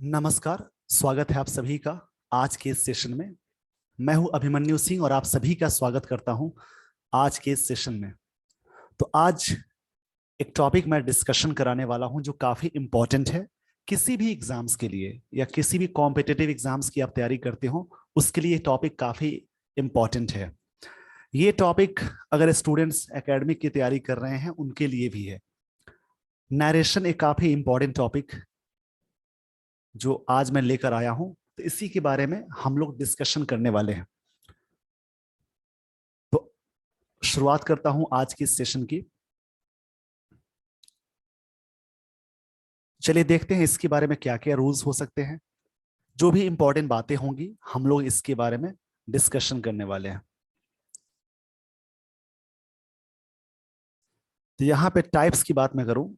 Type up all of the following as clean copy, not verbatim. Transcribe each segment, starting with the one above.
नमस्कार। स्वागत है आप सभी का आज के इस सेशन में। मैं हूं अभिमन्यु सिंह और आप सभी का स्वागत करता हूं आज के इस सेशन में। तो आज एक टॉपिक मैं डिस्कशन कराने वाला हूं जो काफी इंपॉर्टेंट है किसी भी एग्जाम्स के लिए, या किसी भी कॉम्पिटिटिव एग्जाम्स की आप तैयारी करते हो उसके लिए टॉपिक काफी इंपॉर्टेंट है। ये टॉपिक अगर स्टूडेंट्स एकेडमिक की तैयारी कर रहे हैं उनके लिए भी है। नरेशन एक काफी इंपॉर्टेंट टॉपिक जो आज मैं लेकर आया हूं, तो इसी के बारे में हम लोग डिस्कशन करने वाले हैं। तो शुरुआत करता हूं आज की सेशन की। चलिए देखते हैं इसके बारे में क्या क्या रूल्स हो सकते हैं। जो भी इंपॉर्टेंट बातें होंगी हम लोग इसके बारे में डिस्कशन करने वाले हैं। तो यहां पे टाइप्स की बात मैं करूं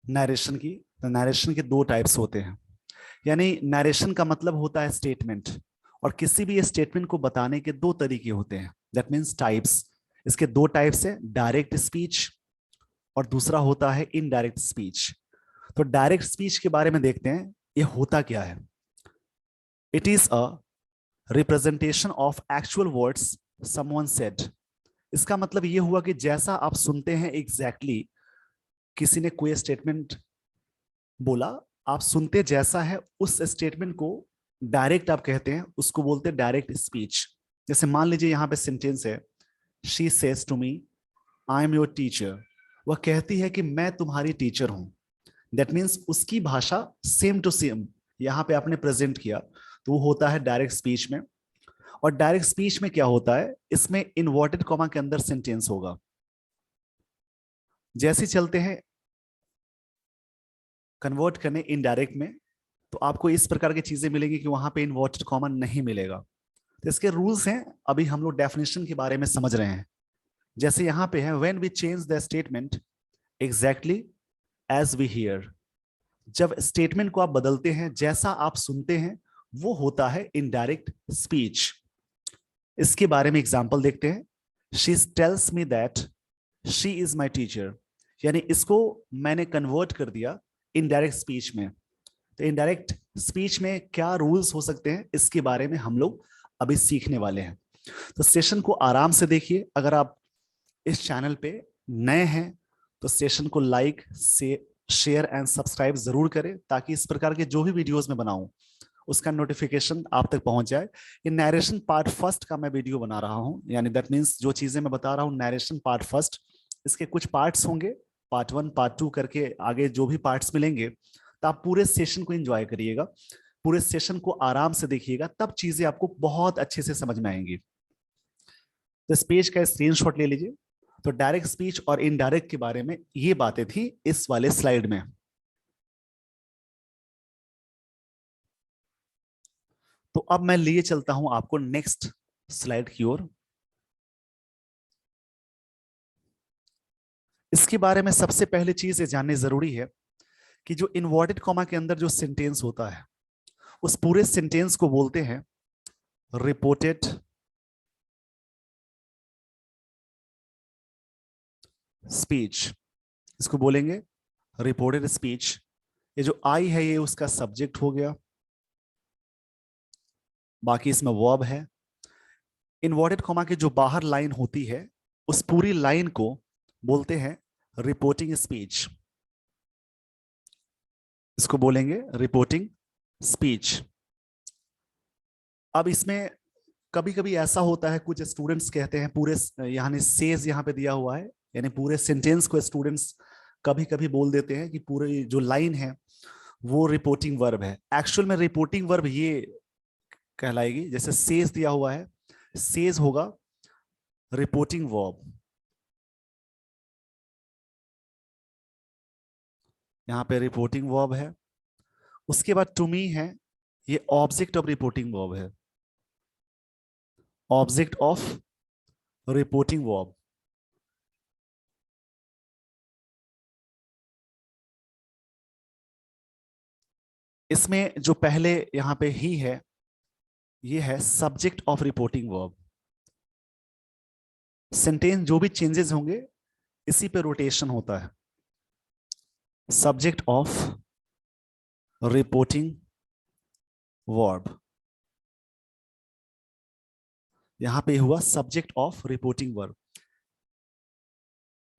नरेशन की, तो नरेशन के दो टाइप्स होते हैं। यानी नरेशन का मतलब होता है स्टेटमेंट, और किसी भी स्टेटमेंट को बताने के दो तरीके होते हैं, दैट मीन्स टाइप्स। इसके दो टाइप्स है, डायरेक्ट स्पीच और दूसरा होता है इनडायरेक्ट स्पीच। तो डायरेक्ट स्पीच के बारे में देखते हैं ये होता क्या है। It is a representation of actual words someone said. इसका मतलब ये हुआ कि जैसा आप सुनते हैं एग्जैक्टली किसी ने कोई स्टेटमेंट बोला, आप सुनते जैसा है उस स्टेटमेंट को डायरेक्ट आप कहते हैं, उसको बोलते हैं डायरेक्ट स्पीच। जैसे मान लीजिए यहां पे सेंटेंस है, she says to me I am your teacher. वह कहती है कि मैं तुम्हारी टीचर हूं। दैट मीन्स उसकी भाषा सेम टू सेम यहां पे आपने प्रेजेंट किया, तो वो होता है डायरेक्ट स्पीच में। और डायरेक्ट स्पीच में क्या होता है, इसमें इन्वर्टेड कॉमा के अंदर सेंटेंस होगा। जैसे चलते हैं कन्वर्ट करने इनडायरेक्ट में, तो आपको इस प्रकार की चीजें मिलेंगी कि वहां पे इन्वर्टेड कॉमा नहीं मिलेगा। तो इसके रूल्स हैं, अभी हम लोग डेफिनेशन के बारे में समझ रहे हैं। जैसे यहां पे है, when we change the statement exactly as we hear. जब स्टेटमेंट को आप बदलते हैं जैसा आप सुनते हैं, वो होता है इनडायरेक्ट स्पीच। इसके बारे में एग्जांपल देखते हैं। She tells me that she is my teacher. यानी इसको मैंने कन्वर्ट कर दिया इनडायरेक्ट स्पीच में। तो इनडायरेक्ट स्पीच में क्या रूल्स हो सकते हैं इसके बारे में हम लोग अभी सीखने वाले हैं। तो सेशन को आराम से देखिए। अगर आप इस चैनल पे नए हैं तो सेशन को लाइक से शेयर एंड सब्सक्राइब जरूर करें, ताकि इस प्रकार के जो भी वीडियोस मैं बनाऊं उसका नोटिफिकेशन आप तक पहुंच जाए। ये नैरेशन पार्ट फर्स्ट का मैं वीडियो बना रहा हूं, यानी दैट मीन्स जो चीजें मैं बता रहा हूं नैरेशन पार्ट फर्स्ट, इसके कुछ पार्ट्स होंगे, पार्ट वन पार्ट टू करके आगे जो भी पार्ट्स मिलेंगे। तो आप पूरे सेशन को एंजॉय करिएगा, पूरे सेशन को आराम से देखिएगा, तब चीजें आपको बहुत अच्छे से समझ में आएंगी। तो इस पेज का स्क्रीनशॉट ले लीजिए। तो डायरेक्ट स्पीच और इनडायरेक्ट के बारे में ये बातें थी इस वाले स्लाइड में। तो अब मैं लिए चलता हूं आपको नेक्स्ट स्लाइड की ओर। इसके बारे में सबसे पहले चीज ये जाननी जरूरी है कि जो इनवर्टेड कॉमा के अंदर जो सेंटेंस होता है, उस पूरे सेंटेंस को बोलते हैं रिपोर्टेड स्पीच। इसको बोलेंगे रिपोर्टेड स्पीच। ये जो आई है ये उसका सब्जेक्ट हो गया, बाकी इसमें वर्ब है। इनवर्टेड कॉमा की जो बाहर लाइन होती है उस पूरी लाइन को बोलते हैं रिपोर्टिंग स्पीच। इसको बोलेंगे रिपोर्टिंग स्पीच। अब इसमें कभी कभी ऐसा होता है, कुछ स्टूडेंट्स कहते हैं पूरे, यानी सेज यहाँ पे दिया हुआ है, यानी पूरे सेंटेंस को स्टूडेंट्स कभी कभी बोल देते हैं कि पूरी जो लाइन है वो रिपोर्टिंग वर्ब है। एक्चुअल में रिपोर्टिंग वर्ब ये कहलाएगी, जैसे सेज दिया हुआ है, सेज होगा रिपोर्टिंग वर्ब। यहाँ पे रिपोर्टिंग वर्ब है। उसके बाद टू मी है, ये ऑब्जेक्ट ऑफ रिपोर्टिंग वर्ब है, ऑब्जेक्ट ऑफ रिपोर्टिंग वर्ब। इसमें जो पहले यहां पे ही है ये है subject of reporting verb. Sentence जो भी चेंजेस होंगे इसी पे रोटेशन होता है। सब्जेक्ट ऑफ रिपोर्टिंग वर्ब, यहां पे हुआ subject of reporting verb.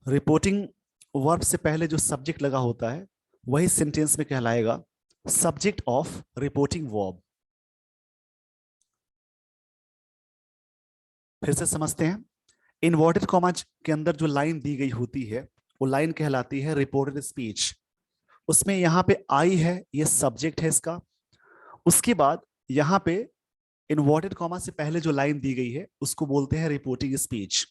Reporting verb से पहले जो सब्जेक्ट लगा होता है वही सेंटेंस में कहलाएगा सब्जेक्ट ऑफ रिपोर्टिंग वर्ब। फिर से समझते हैं, इनवर्टेड कॉमा के अंदर जो लाइन दी गई होती है वो लाइन कहलाती है रिपोर्टेड स्पीच। उसमें यहाँ पे आई है, ये सब्जेक्ट है इसका। उसके बाद यहाँ पे इनवर्टेड कॉमा से पहले जो लाइन दी गई है उसको बोलते हैं रिपोर्टिंग स्पीच।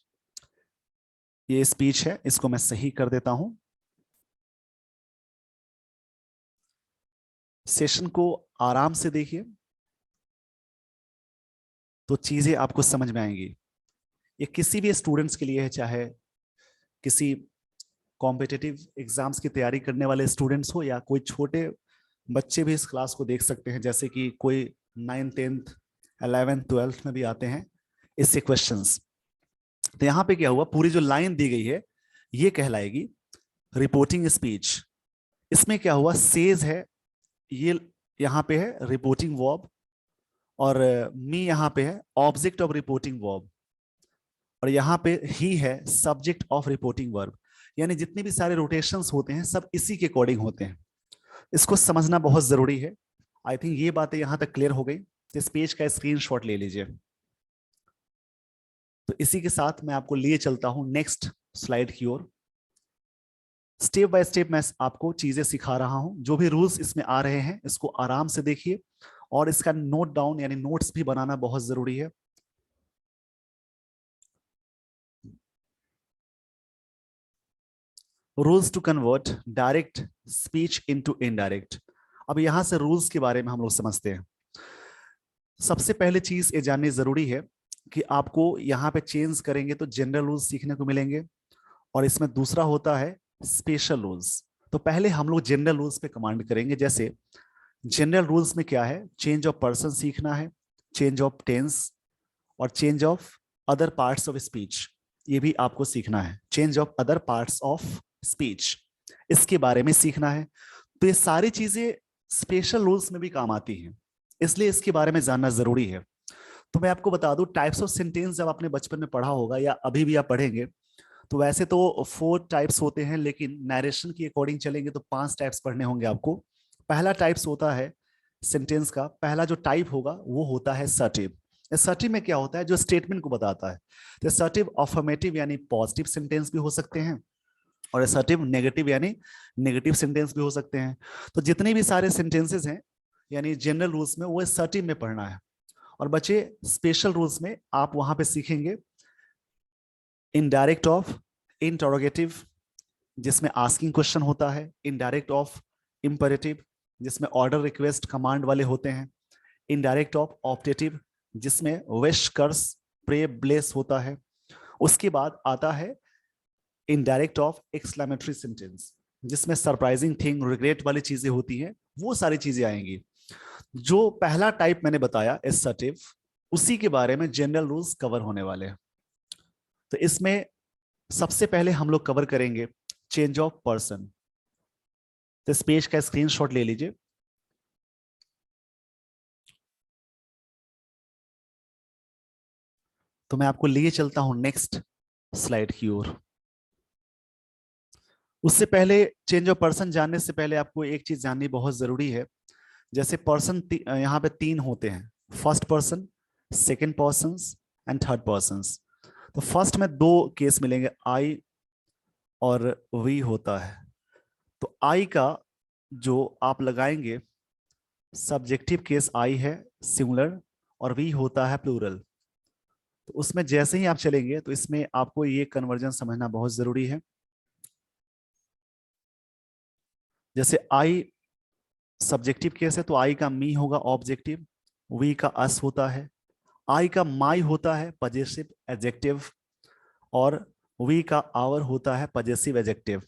ये स्पीच है, इसको मैं सही कर देता हूं। सेशन को आराम से देखिए तो चीजें आपको समझ में आएंगी। ये किसी भी स्टूडेंट्स के लिए है, चाहे किसी कॉम्पिटिटिव एग्जाम्स की तैयारी करने वाले स्टूडेंट्स हो या कोई छोटे बच्चे भी इस क्लास को देख सकते हैं, जैसे कि कोई 9th 10th 11th 12th में भी आते हैं इससे क्वेश्चंस। तो यहाँ पे क्या हुआ, पूरी जो लाइन दी गई है ये कहलाएगी रिपोर्टिंग स्पीच। इसमें क्या हुआ, सेज है, ये यहाँ पे है रिपोर्टिंग वर्ब, और मी यहाँ पे है ऑब्जेक्ट ऑफ रिपोर्टिंग वर्ब, और यहाँ पे ही है सब्जेक्ट ऑफ रिपोर्टिंग वर्ब। यानी जितने भी सारे रोटेशंस होते हैं सब इसी के अकॉर्डिंग होते हैं। इसको समझना बहुत जरूरी है। आई थिंक ये बातें यहां तक क्लियर हो गई। तो इस पेज का स्क्रीनशॉट ले लीजिए। तो इसी के साथ मैं आपको लिए चलता हूं नेक्स्ट स्लाइड की ओर। स्टेप बाय स्टेप मैं आपको चीजें सिखा रहा हूं। जो भी रूल्स इसमें आ रहे हैं इसको आराम से देखिए, और इसका नोट डाउन यानी नोट्स भी बनाना बहुत जरूरी है। Rules to convert direct speech into indirect. अब यहां से रूल्स के बारे में हम लोग समझते हैं। सबसे पहले चीज ये जाननी जरूरी है कि आपको यहाँ पे चेंज करेंगे तो जनरल रूल्स सीखने को मिलेंगे, और इसमें दूसरा होता है स्पेशल रूल्स। तो पहले हम लोग जनरल रूल्स पे कमांड करेंगे। जैसे जनरल रूल्स में क्या है, चेंज ऑफ पर्सन सीखना है, चेंज ऑफ टेंस, और change of other parts of speech, ये भी आपको सीखना है। Change of other parts of speech, इसके बारे में सीखना है। तो ये सारी चीजें स्पेशल रूल्स में भी काम आती हैं, इसलिए इसके बारे में जानना जरूरी है। तो मैं आपको बता दूं, टाइप्स ऑफ सेंटेंस जब आपने बचपन में पढ़ा होगा या अभी भी आप पढ़ेंगे, तो वैसे तो 4 टाइप्स होते हैं, लेकिन नरेशन की अकॉर्डिंग चलेंगे तो 5 टाइप्स पढ़ने होंगे आपको। पहला टाइप्स होता है सेंटेंस का, पहला जो टाइप होगा वो होता है असर्टिव। असर्टिव में क्या होता है, जो स्टेटमेंट को बताता है। तो असर्टिव अफर्मेटिव यानी पॉजिटिव सेंटेंस भी हो सकते हैं, और असर्टिव नेगेटिव यानी नेगेटिव सेंटेंस भी हो सकते हैं। तो जितने भी सारे सेंटेंसेस हैं यानी जनरल रूल्स में वो असर्टिव में पढ़ना है। और बच्चे स्पेशल रूल्स में आप वहां पे सीखेंगे इनडायरेक्ट ऑफ इंटरोगेटिव, जिसमें आस्किंग क्वेश्चन होता है। इनडायरेक्ट ऑफ इंपरेटिव, जिसमें ऑर्डर रिक्वेस्ट कमांड वाले होते हैं। इनडायरेक्ट ऑफ ऑप्टेटिव, जिसमें विश कर्स प्रे ब्लेस होता है। उसके बाद आता है इनडायरेक्ट ऑफ एक्सक्लेमेटरी सेंटेंस, जिसमें सरप्राइजिंग थिंग रिग्रेट वाली चीजें होती हैं, वो सारी चीजें आएंगी। जो पहला टाइप मैंने बताया असर्टिव, उसी के बारे में जनरल रूल्स कवर होने वाले हैं। तो इसमें सबसे पहले हम लोग कवर करेंगे चेंज ऑफ पर्सन। तो इस पेज का स्क्रीनशॉट ले लीजिए। तो मैं आपको लिए चलता हूं नेक्स्ट स्लाइड की ओर। उससे पहले चेंज ऑफ पर्सन जानने से पहले आपको एक चीज जाननी बहुत जरूरी है। जैसे पर्सन यहाँ पे 3 होते हैं, first person, second person and third person. तो फर्स्ट में 2 केस मिलेंगे, आई और वी होता है। तो आई का जो आप लगाएंगे, सब्जेक्टिव केस आई है सिंगुलर, और वी होता है प्लूरल। तो उसमें जैसे ही आप चलेंगे तो इसमें आपको ये कन्वर्जन समझना बहुत जरूरी है। जैसे आई सब्जेक्टिव केस है तो आई का मी होगा ऑब्जेक्टिव, वी का अस होता है, आई का माई होता है पजेसिव एडजेक्टिव, और वी का आवर होता है पजेसिव एडजेक्टिव।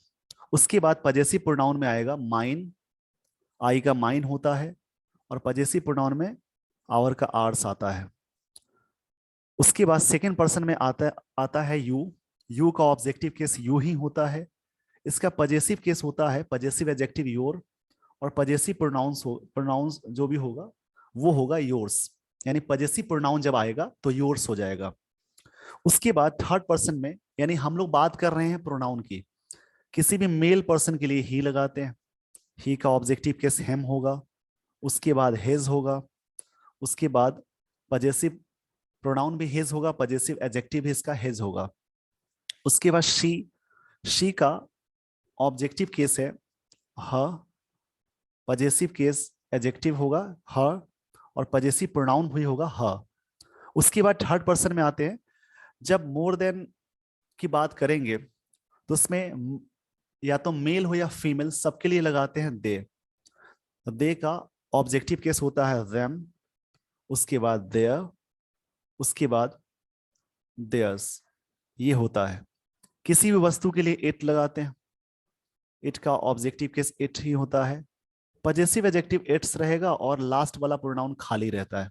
उसके बाद पजेसिव प्रोनाउन में आएगा माइन, आई का माइन होता है, और पजेसिव प्रोनाउन में आवर का आर्स आता है। उसके बाद सेकेंड पर्सन में आता है यू, यू का ऑब्जेक्टिव केस यू ही होता है, इसका पजेसिव केस होता है पजेसिव एडजेक्टिव योर, और पजेसिव प्रोनाउंस जो भी होगा वो होगा योर्स, यानी पजेसिव प्रोनाउन जब आएगा तो योर्स हो जाएगा। उसके बाद थर्ड पर्सन में, यानी हम लोग बात कर रहे हैं प्रोनाउन की, किसी भी मेल पर्सन के लिए ही लगाते हैं, ही का ऑब्जेक्टिव केस हिम होगा, उसके बाद हिज होगा, उसके बाद पजेसिव प्रोनाउन भी हिज होगा, पजेसिव एडजेक्टिव इसका हिज होगा। उसके बाद शी का ऑब्जेक्टिव केस है ह, पजेसिव केस एडजेक्टिव होगा हर, और पजेसिव प्रोनाउन भी होगा ह। उसके बाद थर्ड पर्सन में आते हैं, जब मोर देन की बात करेंगे तो उसमें या तो मेल हो या फीमेल सबके लिए लगाते हैं दे का ऑब्जेक्टिव केस होता है them, उसके बाद their, उसके बाद theirs, ये होता है। किसी भी वस्तु के लिए इट लगाते हैं, इट का ऑब्जेक्टिव केस इट ही होता है, पजेसिव एडजेक्टिव इट्स रहेगा और लास्ट वाला प्रोनाउन खाली रहता है।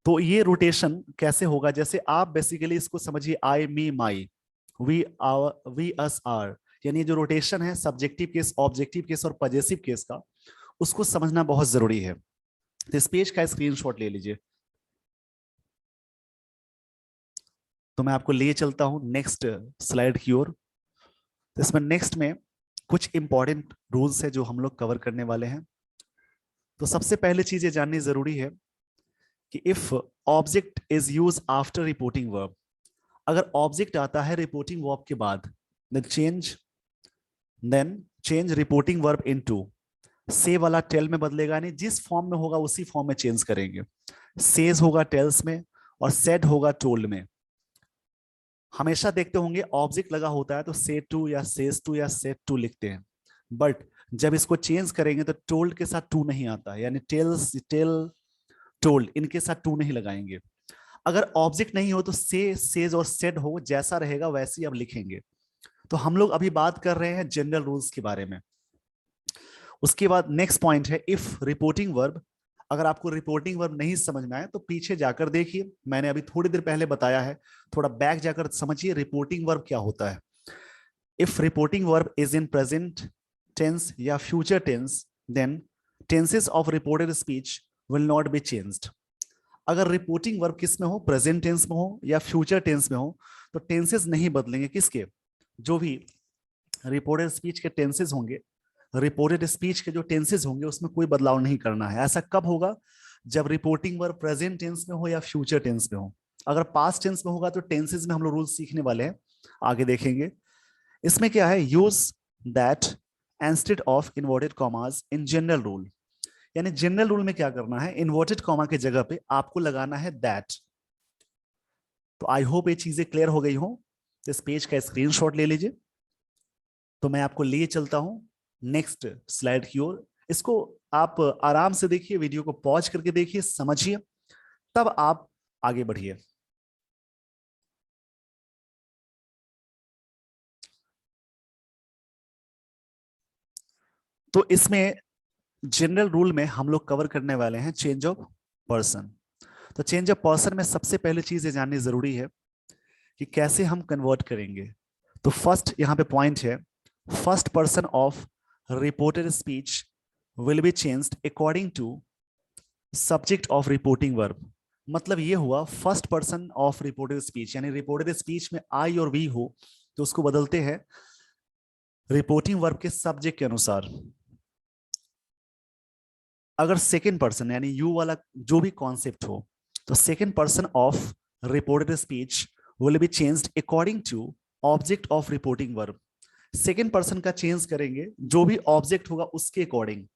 तो ये रोटेशन कैसे होगा, जैसे आप बेसिकली इसको समझिए आई मी माई, वी अस आर, यानी जो रोटेशन है सब्जेक्टिव केस ऑब्जेक्टिव केस और पजेसिव केस का, उसको समझना बहुत जरूरी है। तो इस पेज का स्क्रीनशॉट ले लीजिए। तो मैं आपको ले चलता हूं नेक्स्ट स्लाइड की ओर। तो इसमें नेक्स्ट में कुछ इंपॉर्टेंट रूल्स है जो हम लोग कवर करने वाले हैं। तो सबसे पहले चीज ये जाननी जरूरी है कि if object is use after reporting verb, अगर ऑब्जेक्ट आता है रिपोर्टिंग वर्ब के बाद, then change reporting verb into, से वाला टेल में बदलेगा नहीं, जिस फॉर्म में होगा उसी फॉर्म में चेंज करेंगे। सेज होगा टेल्स में और सेड होगा टोल्ड में। हमेशा देखते होंगे ऑब्जेक्ट लगा होता है तो से टू या सेज टू या सेड टू लिखते हैं, बट जब इसको चेंज करेंगे तो टोल्ड के साथ टू नहीं आता, यानी टेल टोल्ड इनके साथ टू नहीं लगाएंगे। अगर ऑब्जेक्ट नहीं हो तो से सेज और सेड हो, जैसा रहेगा वैसे ही अब लिखेंगे। तो हम लोग अभी बात कर रहे हैं जनरल रूल्स के बारे में। उसके बाद नेक्स्ट पॉइंट है इफ रिपोर्टिंग वर्ब। अगर आपको रिपोर्टिंग वर्ब नहीं समझ में आए तो पीछे जाकर देखिए, मैंने अभी थोड़ी देर पहले बताया है, थोड़ा बैक जाकर समझिए रिपोर्टिंग वर्ब क्या होता है। If reporting verb is in present tense या future tense, then tenses of reported speech will not be changed. अगर रिपोर्टिंग वर्ब किस में हो, प्रेजेंट टेंस में हो या फ्यूचर टेंस में हो, तो टेंसेस नहीं बदलेंगे। किसके? जो भी रिपोर्टेड स्पीच के टेंसेस होंगे, रिपोर्टेड स्पीच के जो टेंसेस होंगे उसमें कोई बदलाव नहीं करना है। ऐसा कब होगा? जब रिपोर्टिंग वर्ब प्रेजेंट टेंस में हो या फ्यूचर टेंस में हो। अगर पास्ट टेंस में होगा तो टेंसेस में हम लोग रूल सीखने वाले हैं, आगे देखेंगे। इसमें क्या है, use that instead of inverted commas in general rule, यानी जनरल रूल में क्या करना है, इन्वर्टेड कॉमा के जगह पे आपको लगाना है दैट। तो आई होप ये चीजें क्लियर हो गई हो। इस पेज का स्क्रीनशॉट ले लीजिए। तो मैं आपको लिए चलता हूं नेक्स्ट स्लाइड की ओर। इसको आप आराम से देखिए, वीडियो को पॉज करके देखिए, समझिए, तब आप आगे बढ़िए। तो इसमें जनरल रूल में हम लोग कवर करने वाले हैं चेंज ऑफ पर्सन। तो चेंज ऑफ पर्सन में सबसे पहले चीज ये जाननी जरूरी है कि कैसे हम कन्वर्ट करेंगे। तो फर्स्ट यहां पे पॉइंट है, first person of reported speech will be changed according to subject of reporting verb. मतलब ये हुआ first person of reported speech, यानी रिपोर्टेड स्पीच में आई और वी हो तो उसको बदलते हैं रिपोर्टिंग वर्ब के सब्जेक्ट के अनुसार। अगर सेकेंड पर्सन यानी यू वाला जो भी कॉन्सेप्ट हो, तो second person of reported speech will be changed according to object of reporting verb. Second person का चेंज करेंगे जो भी ऑब्जेक्ट होगा उसके अकॉर्डिंग,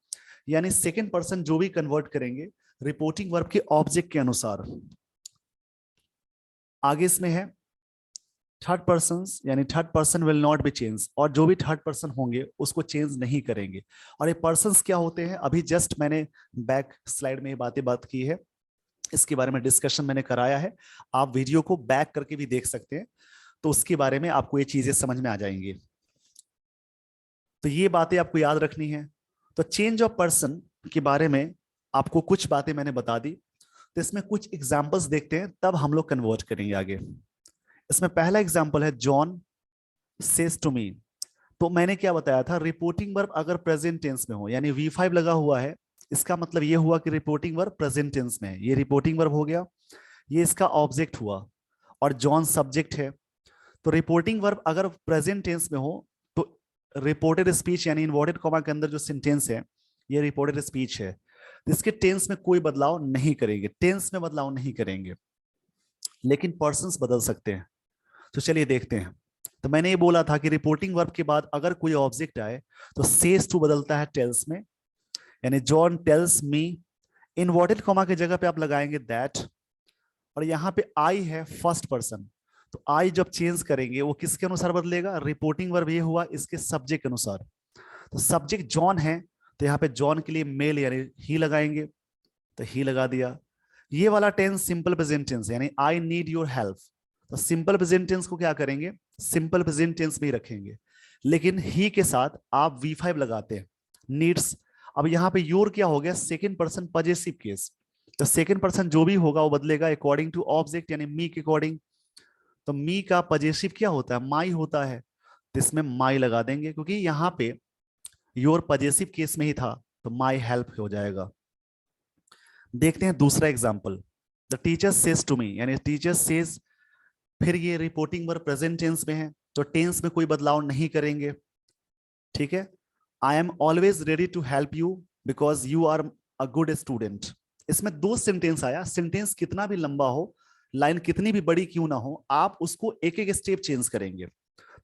यानी सेकेंड पर्सन जो भी कन्वर्ट करेंगे रिपोर्टिंग वर्ब के ऑब्जेक्ट के अनुसार। आगे इसमें है थर्ड पर्सन, यानी third person will not B change, और जो भी थर्ड पर्सन होंगे उसको चेंज नहीं करेंगे। और ये पर्संस क्या होते हैं, अभी जस्ट मैंने बैक स्लाइड में ये बात की है, इसके बारे में डिस्कशन मैंने कराया है, आप वीडियो को बैक करके भी देख सकते हैं, तो उसके बारे में आपको ये चीजें समझ में आ जाएंगी। तो ये बातें आपको याद रखनी है। तो चेंज ऑफ पर्सन के बारे में आपको कुछ बातें मैंने बता दी, तो इसमें कुछ एग्जांपल्स देखते हैं, तब हम लोग कन्वर्ट करेंगे आगे। इसमें पहला एग्जांपल है जॉन सेज टू मी। तो मैंने क्या बताया था, रिपोर्टिंग वर्ब अगर प्रेजेंट टेंस में हो, यानी V5 लगा हुआ है, इसका मतलब ये हुआ कि रिपोर्टिंग वर्ब प्रेजेंट टेंस में है। ये रिपोर्टिंग वर्ब हो गया, ये इसका ऑब्जेक्ट हुआ, और जॉन सब्जेक्ट है। तो रिपोर्टिंग वर्ब अगर प्रेजेंट टेंस में हो तो रिपोर्टेड स्पीच यानी इन्वर्टेड कॉमा के अंदर जो सेंटेंस है ये रिपोर्टेड स्पीच है, इसके टेंस में कोई बदलाव नहीं करेंगे, टेंस में बदलाव नहीं करेंगे, लेकिन पर्सन्स बदल सकते हैं। तो चलिए देखते हैं। तो मैंने ये बोला था कि रिपोर्टिंग वर्ब के बाद अगर कोई ऑब्जेक्ट आए तो सेज टू बदलता है टेल्स में, यानी John tells me, inverted comma की जगह पे आप लगाएंगे दैट, और यहाँ पे आई है फर्स्ट पर्सन, तो आई जब चेंज करेंगे वो किसके अनुसार बदलेगा, रिपोर्टिंग वर्ब ये हुआ इसके सब्जेक्ट के अनुसार। तो सब्जेक्ट जॉन है तो यहाँ पे जॉन के लिए मेल यानी ही लगाएंगे, तो ही लगा दिया। ये वाला टेंस सिंपल प्रेजेंट टेंस यानी आई नीड योर हेल्प, तो सिंपल प्रेजेंट टेंस को क्या करेंगे, सिंपल प्रेजेंट टेंस में ही रखेंगे, लेकिन ही के साथ आप V5 लगाते हैं, नीड्स। अब यहाँ पे योर क्या हो गया, सेकंड पर्सन पजेसिव केस, तो सेकंड पर्सन जो भी होगा वो बदलेगा अकॉर्डिंग टू ऑब्जेक्ट यानी मी के अकॉर्डिंग। तो मी का पजेसिव क्या होता है, माई होता है, तो इसमें माई लगा देंगे क्योंकि यहाँ पे योर पजेसिव केस में ही था, तो माई हेल्प हो जाएगा। देखते हैं दूसरा example, the teacher says to me, यानी टीचर सेज, फिर ये रिपोर्टिंग वर्ब प्रेजेंट टेंस में है तो टेंस में कोई बदलाव नहीं करेंगे, ठीक है। I am always ready to help you because you are a good student. इसमें दो सेंटेंस आया, सेंटेंस कितना भी लंबा हो, लाइन कितनी भी बड़ी क्यों ना हो, आप उसको एक एक स्टेप चेंज करेंगे।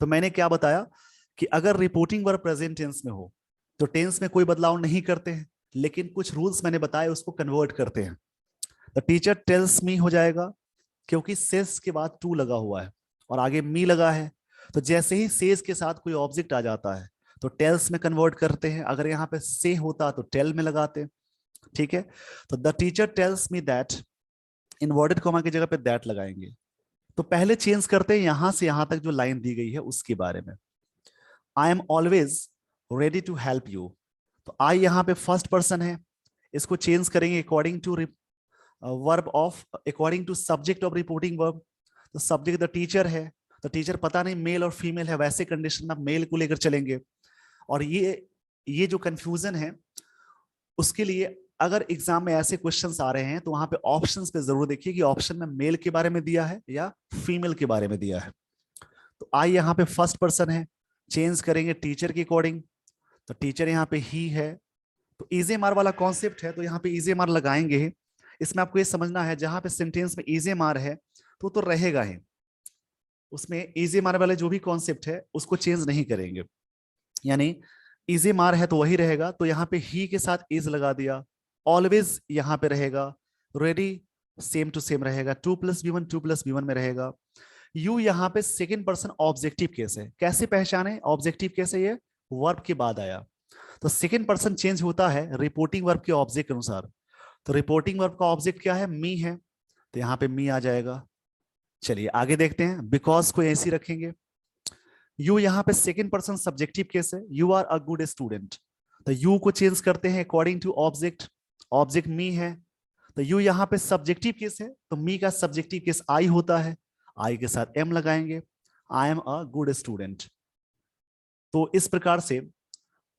तो मैंने क्या बताया कि अगर रिपोर्टिंग वर्ब प्रेजेंट टेंस में हो तो टेंस में कोई बदलाव नहीं करते हैं, लेकिन कुछ रूल्स मैंने बताए उसको कन्वर्ट करते हैं। द टीचर टेल्स मी हो जाएगा क्योंकि सेज के बाद टू लगा हुआ है और आगे मी लगा है, तो जैसे ही सेज के साथ कोई ऑब्जेक्ट आ जाता है तो टेल्स में कन्वर्ट करते हैं, अगर यहाँ पे से होता तो टेल में लगाते, ठीक है। तो the teacher tells me that, inverted comma की जगह पे दैट लगाएंगे। तो पहले चेंज करते हैं यहां से यहां तक जो लाइन दी गई है उसके बारे में, I am always ready to help you, तो आई यहाँ पे फर्स्ट पर्सन है, इसको चेंज करेंगे according to verb of, according to subject of reporting verb. तो सब्जेक्ट द टीचर है, तो टीचर पता नहीं मेल और फीमेल है, वैसे कंडीशन में आप मेल को लेकर चलेंगे। और ये जो कंफ्यूजन है उसके लिए अगर एग्जाम में ऐसे क्वेश्चंस आ रहे हैं तो वहां पे ऑप्शंस पे जरूर देखिए कि ऑप्शन में मेल के बारे में दिया है या फीमेल के बारे में दिया है। तो आई यहाँ पे फर्स्ट पर्सन है, चेंज करेंगे टीचर के अकॉर्डिंग, तो टीचर यहाँ पे ही है, तो इजे मार वाला कॉन्सेप्ट है तो यहाँ पे इजे मार लगाएंगे ही। इसमें आपको ये समझना है जहां पे सेंटेंस में इजे मार है तो रहेगा ही, उसमें इजे मार वाले जो भी कॉन्सेप्ट है उसको चेंज नहीं करेंगे, यानी इजी मार है तो वही रहेगा। तो यहाँ पे ही के साथ इज लगा दिया, ऑलवेज यहाँ पे रहेगा, रेडी सेम टू सेम रहेगा, 2+B1 2+B1 में रहेगा। यू यहाँ पे सेकेंड पर्सन ऑब्जेक्टिव केस है, कैसे पहचाने ऑब्जेक्टिव केस है, ये वर्ब के बाद आया, तो सेकेंड पर्सन चेंज होता है रिपोर्टिंग वर्ब के ऑब्जेक्ट के अनुसार। तो रिपोर्टिंग वर्ब का ऑब्जेक्ट क्या है, मी है, तो यहाँ पे मी आ जाएगा। चलिए आगे देखते हैं, बिकॉज को ऐसी रखेंगे। यू यहाँ पे सेकेंड पर्सन सब्जेक्टिव केस है, you are a good student, तो यू को चेंज करते हैं according to object, object me है, तो यू यहाँ पे सब्जेक्टिव केस है तो मी का सब्जेक्टिव केस आई होता है, आई के साथ एम लगाएंगे, I am a good student. तो इस प्रकार से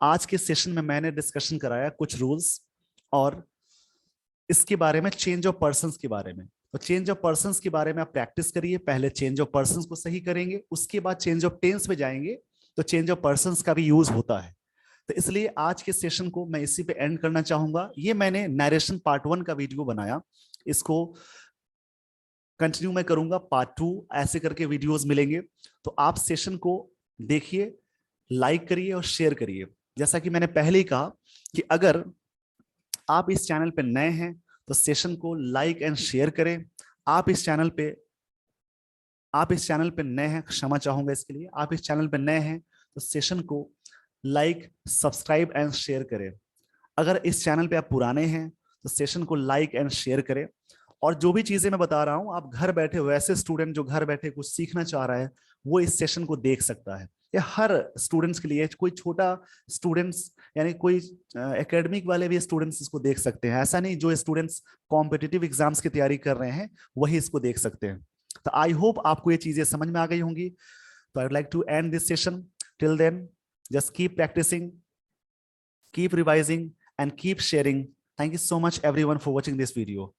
आज के सेशन में मैंने डिस्कशन कराया कुछ रूल्स और इसके बारे में चेंज ऑफ पर्संस के बारे में। तो चेंज ऑफ पर्संस के बारे में आप प्रैक्टिस करिए, पहले चेंज ऑफ पर्संस को सही करेंगे, उसके बाद चेंज ऑफ टेंस में जाएंगे तो चेंज ऑफ पर्संस का भी यूज होता है। तो इसलिए आज के सेशन को मैं इसी पे एंड करना चाहूंगा। ये मैंने नरेशन पार्ट 1 का वीडियो बनाया, इसको कंटिन्यू मैं करूंगा पार्ट 2, ऐसे करके वीडियोस मिलेंगे। तो आप सेशन को देखिए, लाइक करिए और शेयर करिए। जैसा कि मैंने पहले ही कहा कि अगर आप इस चैनल पे नए हैं तो सेशन को लाइक एंड शेयर करें। आप इस चैनल पे नए हैं, क्षमा चाहूंगा इसके लिए, आप इस चैनल पे नए हैं तो सेशन को लाइक सब्सक्राइब एंड शेयर करें। अगर इस चैनल पे आप पुराने हैं तो सेशन को लाइक एंड शेयर करें। और जो भी चीजें मैं बता रहा हूं, आप घर बैठे, वैसे स्टूडेंट जो घर बैठे कुछ सीखना चाह रहा है वो इस सेशन को देख सकता है। ये हर स्टूडेंट्स के लिए, कोई छोटा स्टूडेंट्स यानी कोई एकेडमिक वाले भी स्टूडेंट्स इसको देख सकते हैं, ऐसा नहीं जो स्टूडेंट्स कॉम्पिटिटिव एग्जाम्स की तैयारी कर रहे हैं वही इसको देख सकते हैं। तो आई होप आपको ये चीजें समझ में आ गई होंगी। तो I would like to end this session, till then Just keep practicing, keep revising, and keep sharing. Thank you so much everyone for watching this video.